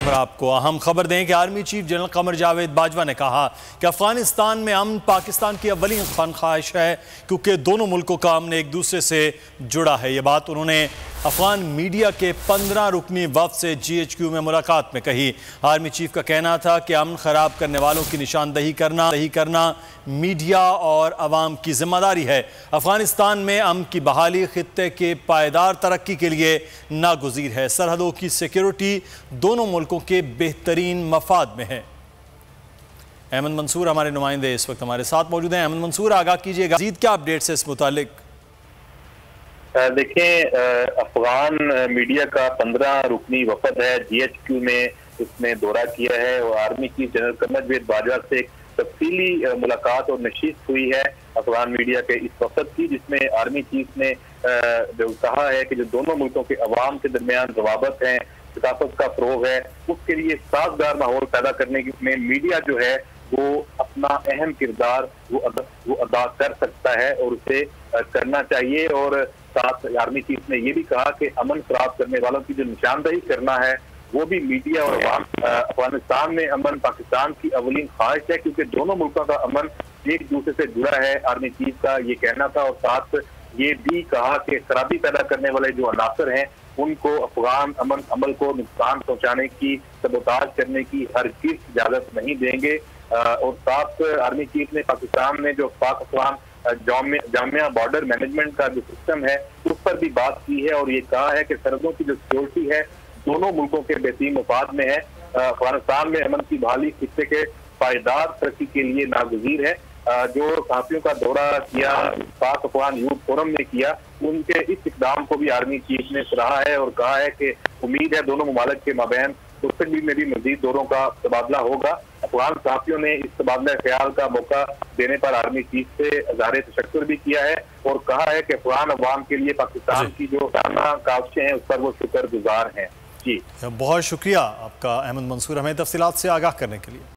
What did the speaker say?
आपको अहम खबर दें कि army chief general Qamar Javed Bajwa ने कहा कि अफगानिस्तान में अमन पाकिस्तान की अव्वली ख्वाहिश है, क्योंकि दोनों मुल्कों का अमन एक दूसरे से जुड़ा है। ये बात उन्होंने अफगान मीडिया के 15 रुकनी वफ्द से GHQ में मुलाकात में कही। आर्मी चीफ का कहना था कि अमन खराब करने वालों की निशानदही करना मीडिया और अवाम की जिम्मेदारी है। अफगानिस्तान में अमन की बहाली खित्ते के पायदार तरक्की के लिए नागुज़ीर है। सरहदों की सिक्योरिटी दोनों मुल्कों के बेहतरीन मफाद में है। अहमद मंसूर हमारे नुमाइंदे इस वक्त हमारे साथ मौजूद हैं। अहमद मंसूर, आगाह कीजिएगा, मज़ीद क्या अपडेट्स है इस मुतालिक? देखें, अफगान मीडिया का 15 रुकनी वफद है, GHQ में उसने दौरा किया है और army chief general Qamar Javed Bajwa से एक तफसीली मुलाकात और नशीस हुई है अफगान मीडिया के इस वफद की, जिसमें आर्मी चीफ ने जो कहा है कि जो दोनों मुल्कों के अवाम के दरमियान रवाबत हैं, सकाफत का फरोग है, उसके लिए साजगार माहौल पैदा करने में मीडिया जो है वो अपना अहम किरदार वो अदा कर सकता है और उसे करना चाहिए। और साथ आर्मी चीफ ने ये भी कहा कि अमन खराब करने वालों की जो निशानदही करना है वो भी मीडिया और अफगानिस्तान में अमन पाकिस्तान की अव्वलीन ख्वाहिश है, क्योंकि दोनों मुल्कों का अमन एक दूसरे से जुड़ा है। आर्मी चीफ का ये कहना था और साथ ये भी कहा कि खराबी पैदा करने वाले जो अनासर हैं उनको अफगान अमन अमल को नुकसान पहुंचाने की, सबोताज करने की हरगिज़ इजाजत नहीं देंगे। और साथ आर्मी चीफ ने पाकिस्तान में जो पाक अफगान जामिया बॉर्डर मैनेजमेंट का जो सिस्टम है उस पर भी बात की है और ये कहा है कि सरहदों की जो सिक्योरिटी है दोनों मुल्कों के बेहतरीन मफाद में है। अफगानिस्तान में अमन की बहाली खित्ते के पायदार तरक्की के लिए नागुज़ीर है। जो सहाफ़ियों का दौरा किया पाक अफगान यूथ फोरम ने किया, उनके इस इक़दाम को भी आर्मी चीफ ने सराहा है और कहा है कि उम्मीद है दोनों ममालिक के माबैन मुस्तक़बिल में भी मज़ीद दौरों का तबादला होगा। अफगान सहाफ़ियों ने इस तबादला ख्याल का मौका देने पर आर्मी चीफ से इज़हार तशक्कुर भी किया है और कहा है कि अफगान अवाम के लिए पाकिस्तान की जो काविशें हैं उस पर वो शुक्रगुजार हैं। जी, बहुत शुक्रिया आपका अहमद मंसूर, हमें तफसीलात से आगाह करने के लिए।